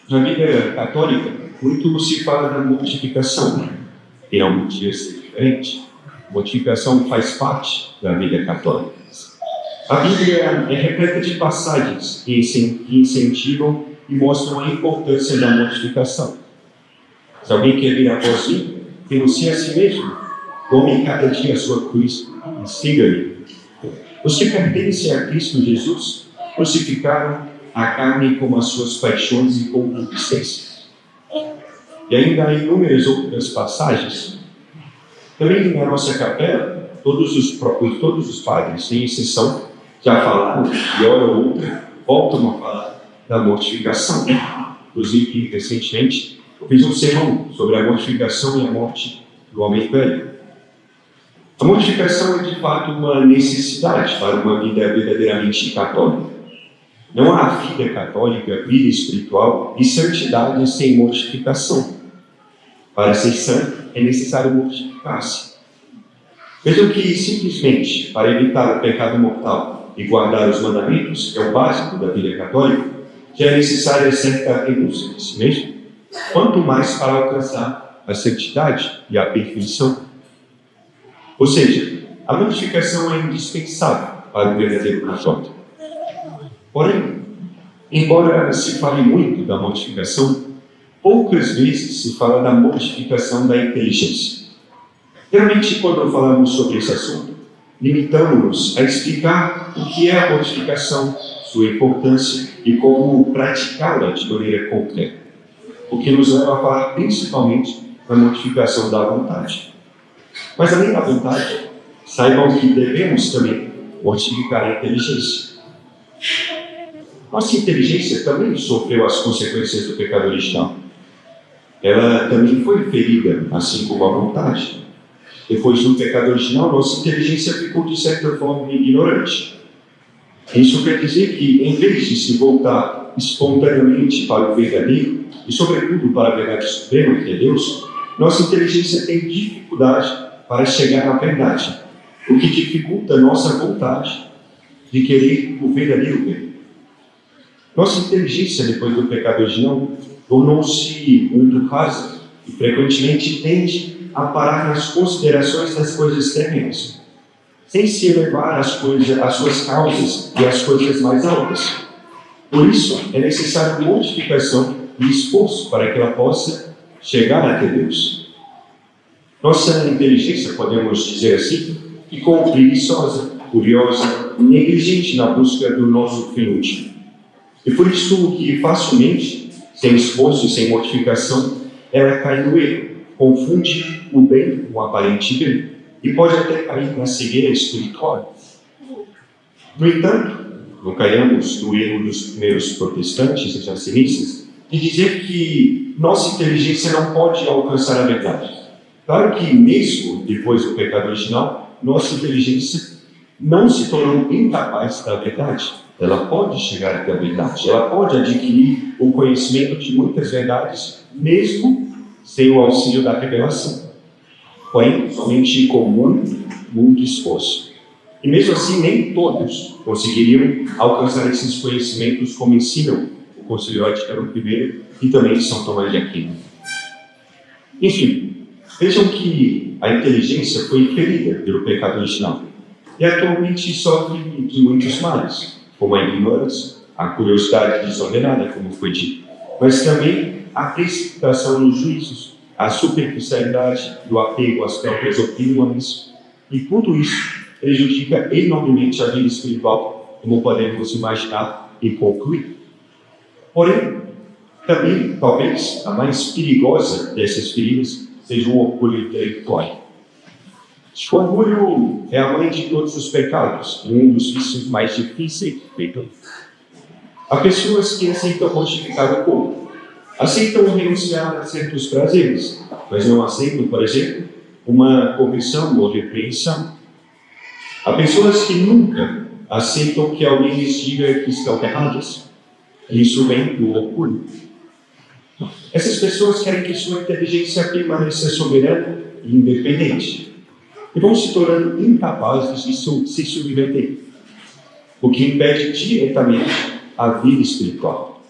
Na vida católica, muito se fala da mortificação. Realmente ia ser diferente. Mortificação faz parte da vida católica. A Bíblia é repleta de passagens que incentivam e mostram a importância da mortificação. Se alguém quer vir após mim, renuncie a si mesmo, tome cada dia a sua cruz e siga-me. Os que pertencem a Cristo Jesus crucificaram a carne com as suas paixões e concupiscências. E ainda há inúmeras outras passagens. Também na nossa capela, todos os padres, sem exceção, já falaram, e hora ou outra, voltam a falar da mortificação. Inclusive, recentemente, eu fiz um sermão sobre a mortificação e a morte do homem velho. A mortificação é, de fato, uma necessidade para uma vida verdadeiramente católica. Não há vida católica, vida espiritual e santidade sem mortificação. Para ser santo, é necessário mortificar-se. Vejam que, simplesmente, para evitar o pecado mortal e guardar os mandamentos, que é o básico da vida católica, já é necessária certa renúncia de si mesmo, quanto mais para alcançar a santidade e a perfeição. Ou seja, a mortificação é indispensável para o verdadeiro católico. Porém, embora se fale muito da mortificação, poucas vezes se fala da mortificação da inteligência. Geralmente, quando falamos sobre esse assunto, limitamos-nos a explicar o que é a mortificação, sua importância e como praticá-la de maneira concreta, o que nos leva a falar principalmente da mortificação da vontade. Mas além da vontade, saibam que devemos também mortificar a inteligência. Nossa inteligência também sofreu as consequências do pecado original. Ela também foi ferida, assim como a vontade. Depois do pecado original, nossa inteligência ficou, de certa forma, ignorante. Isso quer dizer que, em vez de se voltar espontaneamente para o verdadeiro, e sobretudo para a verdade suprema, que é Deus, nossa inteligência tem dificuldade para chegar à verdade, o que dificulta nossa vontade de querer o verdadeiro bem. Nossa inteligência, depois do pecado original, tornou-se muito rasa e frequentemente tende a parar nas considerações das coisas terrenas, sem se elevar às suas causas e às coisas mais altas. Por isso, é necessário mortificação e esforço para que ela possa chegar até Deus. Nossa inteligência, podemos dizer assim, ficou preguiçosa, curiosa e negligente na busca do nosso fim último. E por isso que facilmente, sem esforço e sem mortificação, ela cai no erro, confunde o bem com o aparente bem e pode até cair na cegueira espiritual. No entanto, não caiamos no erro dos primeiros protestantes e jansenistas de dizer que nossa inteligência não pode alcançar a verdade. Claro que mesmo depois do pecado original, nossa inteligência não se tornou incapaz da verdade. Ela pode chegar até a verdade, ela pode adquirir o conhecimento de muitas verdades, mesmo sem o auxílio da revelação. Porém, somente com muito esforço. E mesmo assim, nem todos conseguiriam alcançar esses conhecimentos como ensinam o Concílio Vaticano I e também São Tomás de Aquino. Enfim, vejam que a inteligência foi ferida pelo pecado original e atualmente sofre de muitos males, como a ignorância, a curiosidade desordenada, como foi dito, mas também a precipitação nos juízos, a superficialidade e o apego às próprias opiniões, e tudo isso prejudica enormemente a vida espiritual, como podemos imaginar e concluir. Porém, também, talvez, a mais perigosa dessas feridas seja o orgulho intelectual. O orgulho é a mãe de todos os pecados e um dos vícios mais difíceis de perdoar. Há pessoas que aceitam mortificar o corpo, aceitam renunciar a certos prazeres, mas não aceitam, por exemplo, uma correção ou repreensão. Há pessoas que nunca aceitam que alguém lhes diga que estão erradas. Isso vem do orgulho. Essas pessoas querem que sua inteligência permaneça soberana e independente, e vão se tornando incapazes de se submeter, o que impede diretamente a vida espiritual.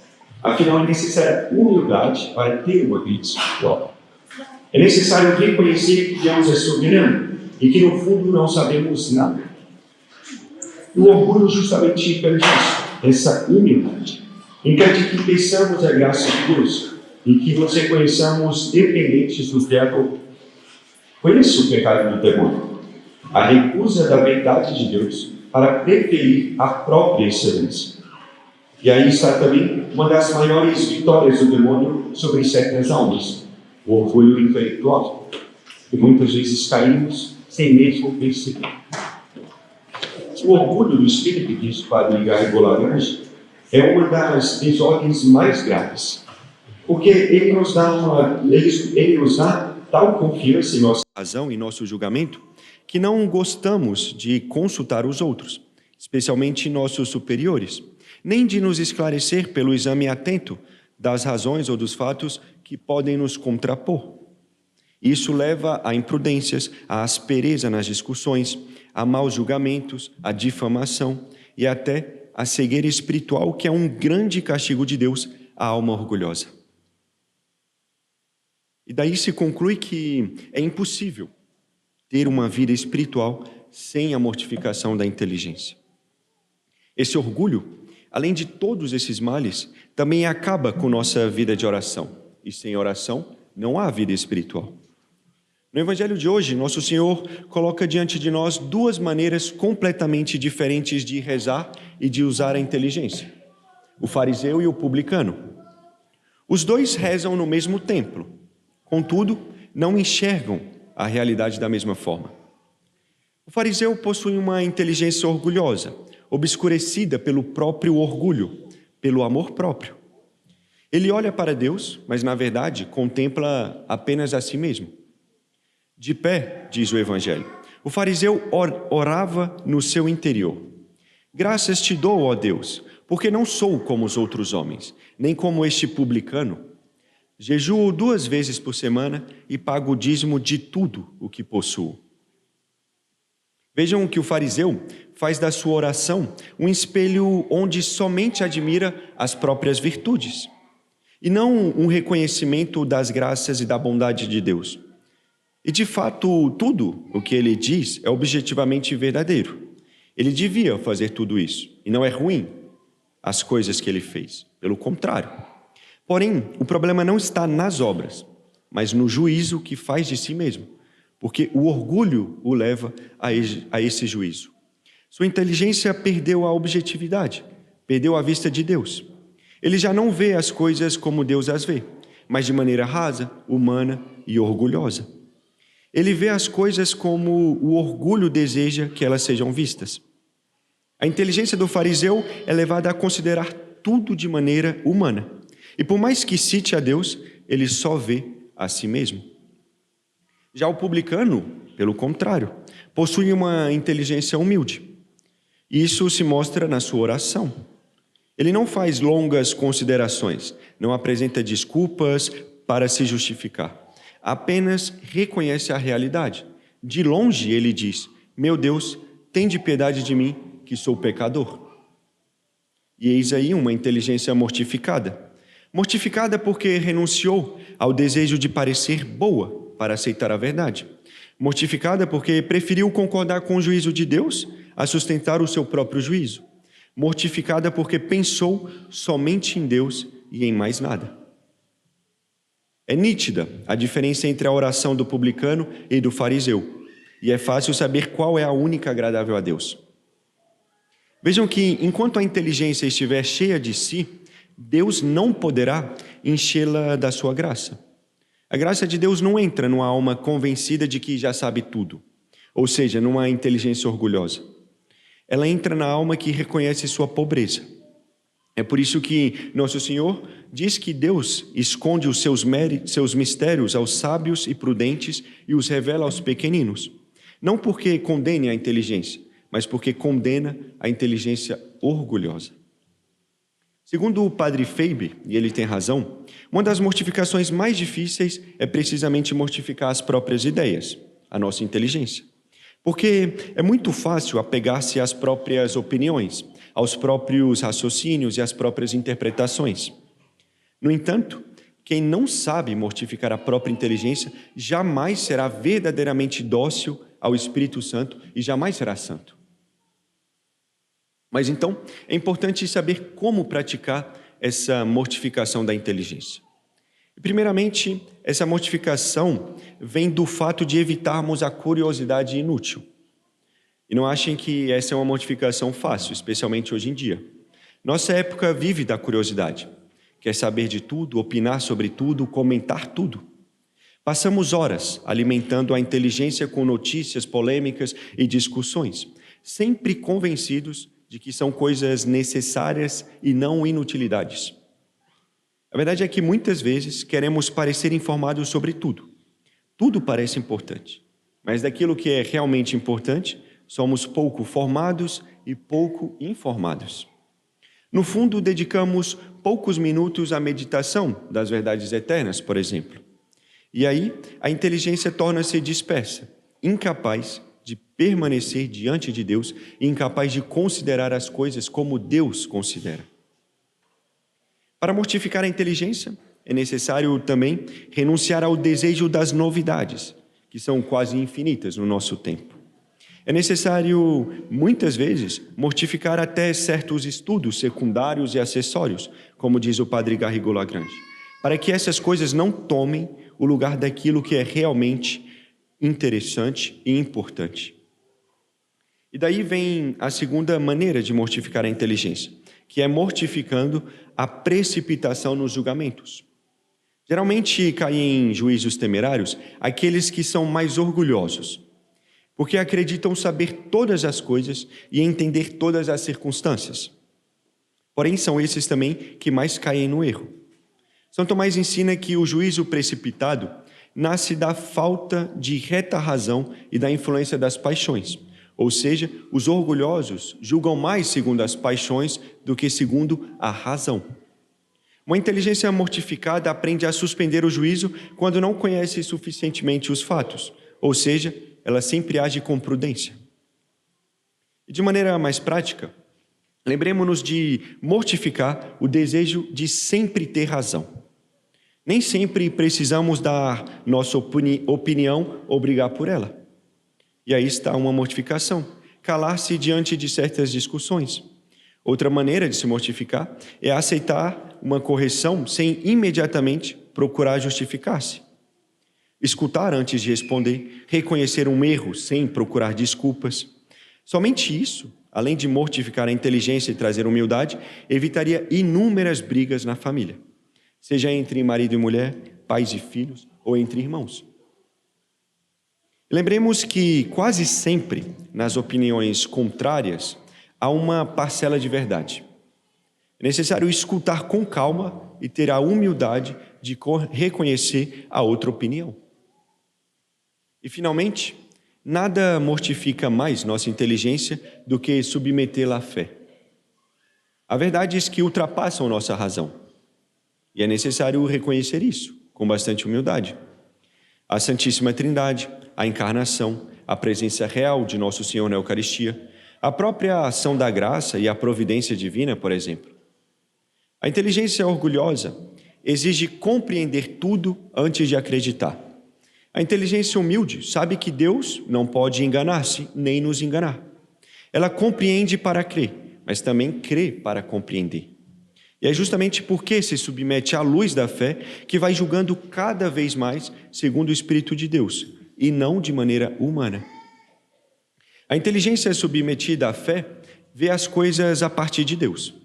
Afinal, é necessária humildade para ter uma vida espiritual. É necessário reconhecer que Deus é soberano e que, no fundo, não sabemos nada. O orgulho justamente impede isso, essa humildade. Impede que peçamos a graça de Deus e que nos reconheçamos dependentes do Criador. Foi isso o pecado do demônio. A recusa da verdade de Deus para preferir a própria excelência. E aí está também uma das maiores vitórias do demônio sobre certas almas, o orgulho intelectual. E muitas vezes caímos sem mesmo perceber. O orgulho do espírito, diz o padre Garbo Laranja, é uma das desordens mais graves, porque ele nos dá tal confiança em nossa razão e nosso julgamento, que não gostamos de consultar os outros, especialmente nossos superiores, nem de nos esclarecer pelo exame atento das razões ou dos fatos que podem nos contrapor. Isso leva a imprudências, a aspereza nas discussões, a maus julgamentos, a difamação e até a cegueira espiritual, que é um grande castigo de Deus à alma orgulhosa. E daí se conclui que é impossível ter uma vida espiritual sem a mortificação da inteligência. Esse orgulho, além de todos esses males, também acaba com nossa vida de oração. E sem oração não há vida espiritual. No Evangelho de hoje, Nosso Senhor coloca diante de nós duas maneiras completamente diferentes de rezar e de usar a inteligência: o fariseu e o publicano. Os dois rezam no mesmo templo, contudo, não enxergam a realidade da mesma forma. O fariseu possui uma inteligência orgulhosa, obscurecida pelo próprio orgulho, pelo amor próprio. Ele olha para Deus, mas na verdade contempla apenas a si mesmo. De pé, diz o Evangelho, o fariseu orava no seu interior. Graças te dou, ó Deus, porque não sou como os outros homens, nem como este publicano. Jejuo 2 vezes por semana e pago o dízimo de tudo o que possuo. Vejam que o fariseu faz da sua oração um espelho onde somente admira as próprias virtudes, e não um reconhecimento das graças e da bondade de Deus. E de fato, tudo o que ele diz é objetivamente verdadeiro. Ele devia fazer tudo isso, e não é ruim as coisas que ele fez, pelo contrário. Porém, o problema não está nas obras, mas no juízo que faz de si mesmo, porque o orgulho o leva a esse juízo. Sua inteligência perdeu a objetividade, perdeu a vista de Deus. Ele já não vê as coisas como Deus as vê, mas de maneira rasa, humana e orgulhosa. Ele vê as coisas como o orgulho deseja que elas sejam vistas. A inteligência do fariseu é levada a considerar tudo de maneira humana. E por mais que cite a Deus, ele só vê a si mesmo. Já o publicano, pelo contrário, possui uma inteligência humilde. E isso se mostra na sua oração. Ele não faz longas considerações, não apresenta desculpas para se justificar. Apenas reconhece a realidade. De longe ele diz: meu Deus, tende piedade de mim, que sou pecador. E eis aí uma inteligência mortificada. Mortificada porque renunciou ao desejo de parecer boa para aceitar a verdade. Mortificada porque preferiu concordar com o juízo de Deus a sustentar o seu próprio juízo. Mortificada porque pensou somente em Deus e em mais nada. É nítida a diferença entre a oração do publicano e do fariseu, e é fácil saber qual é a única agradável a Deus. Vejam que, enquanto a inteligência estiver cheia de si, Deus não poderá enchê-la da sua graça. A graça de Deus não entra numa alma convencida de que já sabe tudo, ou seja, numa inteligência orgulhosa. Ela entra na alma que reconhece sua pobreza. É por isso que Nosso Senhor diz que Deus esconde os seus mistérios aos sábios e prudentes e os revela aos pequeninos. Não porque condene a inteligência, mas porque condena a inteligência orgulhosa. Segundo o padre Feibe, e ele tem razão, uma das mortificações mais difíceis é precisamente mortificar as próprias ideias, a nossa inteligência. Porque é muito fácil apegar-se às próprias opiniões, aos próprios raciocínios e às próprias interpretações. No entanto, quem não sabe mortificar a própria inteligência jamais será verdadeiramente dócil ao Espírito Santo e jamais será santo. Mas então, é importante saber como praticar essa mortificação da inteligência. Primeiramente, essa mortificação vem do fato de evitarmos a curiosidade inútil. E não achem que essa é uma mortificação fácil, especialmente hoje em dia. Nossa época vive da curiosidade. Quer saber de tudo, opinar sobre tudo, comentar tudo. Passamos horas alimentando a inteligência com notícias, polêmicas e discussões, sempre convencidos de que são coisas necessárias e não inutilidades. A verdade é que muitas vezes queremos parecer informados sobre tudo. Tudo parece importante, mas daquilo que é realmente importante, somos pouco formados e pouco informados. No fundo, dedicamos poucos minutos à meditação das verdades eternas, por exemplo. E aí, a inteligência torna-se dispersa, incapaz de permanecer diante de Deus e incapaz de considerar as coisas como Deus considera. Para mortificar a inteligência, é necessário também renunciar ao desejo das novidades, que são quase infinitas no nosso tempo. É necessário, muitas vezes, mortificar até certos estudos secundários e acessórios, como diz o padre Garrigou Lagrange, para que essas coisas não tomem o lugar daquilo que é realmente interessante e importante. E daí vem a segunda maneira de mortificar a inteligência, que é mortificando a precipitação nos julgamentos. Geralmente caem em juízos temerários aqueles que são mais orgulhosos, porque acreditam saber todas as coisas e entender todas as circunstâncias. Porém, são esses também que mais caem no erro. São Tomás ensina que o juízo precipitado nasce da falta de reta razão e da influência das paixões. Ou seja, os orgulhosos julgam mais segundo as paixões do que segundo a razão. Uma inteligência mortificada aprende a suspender o juízo quando não conhece suficientemente os fatos, ou seja, ela sempre age com prudência. E de maneira mais prática, lembremos-nos de mortificar o desejo de sempre ter razão. Nem sempre precisamos dar nossa opinião ou brigar por ela. E aí está uma mortificação, calar-se diante de certas discussões. Outra maneira de se mortificar é aceitar uma correção sem imediatamente procurar justificar-se. Escutar antes de responder, reconhecer um erro sem procurar desculpas. Somente isso, além de mortificar a inteligência e trazer humildade, evitaria inúmeras brigas na família, seja entre marido e mulher, pais e filhos ou entre irmãos. Lembremos que quase sempre, nas opiniões contrárias, há uma parcela de verdade. É necessário escutar com calma e ter a humildade de reconhecer a outra opinião. E, finalmente, nada mortifica mais nossa inteligência do que submetê-la à fé. Há verdades que ultrapassam nossa razão, e é necessário reconhecer isso com bastante humildade. A Santíssima Trindade, a encarnação, a presença real de Nosso Senhor na Eucaristia, a própria ação da graça e a providência divina, por exemplo. A inteligência orgulhosa exige compreender tudo antes de acreditar. A inteligência humilde sabe que Deus não pode enganar-se nem nos enganar. Ela compreende para crer, mas também crê para compreender. E é justamente porque se submete à luz da fé que vai julgando cada vez mais segundo o Espírito de Deus, e não de maneira humana. A inteligência submetida à fé vê as coisas a partir de Deus.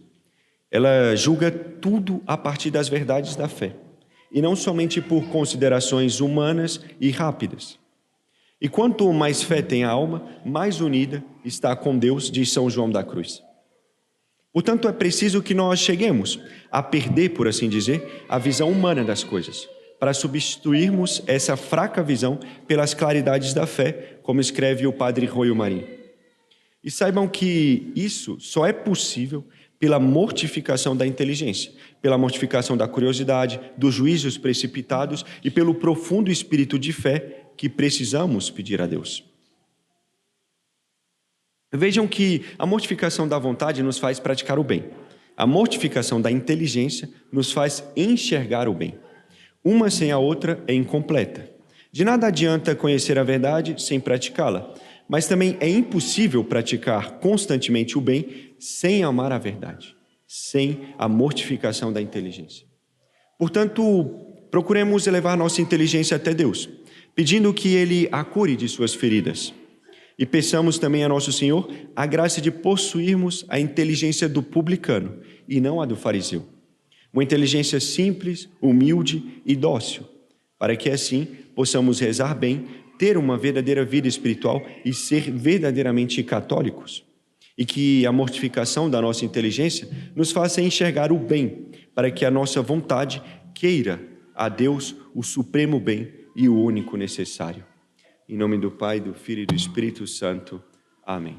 Ela julga tudo a partir das verdades da fé, e não somente por considerações humanas e rápidas. E quanto mais fé tem a alma, mais unida está com Deus, diz São João da Cruz. Portanto, é preciso que nós cheguemos a perder, por assim dizer, a visão humana das coisas, para substituirmos essa fraca visão pelas claridades da fé, como escreve o padre Royo Marinho. E saibam que isso só é possível pela mortificação da inteligência, pela mortificação da curiosidade, dos juízos precipitados e pelo profundo espírito de fé que precisamos pedir a Deus. Vejam que a mortificação da vontade nos faz praticar o bem. A mortificação da inteligência nos faz enxergar o bem. Uma sem a outra é incompleta. De nada adianta conhecer a verdade sem praticá-la, mas também é impossível praticar constantemente o bem sem amar a verdade, sem a mortificação da inteligência. Portanto, procuremos elevar nossa inteligência até Deus, pedindo que Ele a cure de suas feridas. E peçamos também a nosso Senhor a graça de possuirmos a inteligência do publicano e não a do fariseu. Uma inteligência simples, humilde e dócil, para que assim possamos rezar bem, ter uma verdadeira vida espiritual e ser verdadeiramente católicos. E que a mortificação da nossa inteligência nos faça enxergar o bem, para que a nossa vontade queira a Deus o supremo bem e o único necessário. Em nome do Pai, do Filho e do Espírito Santo. Amém.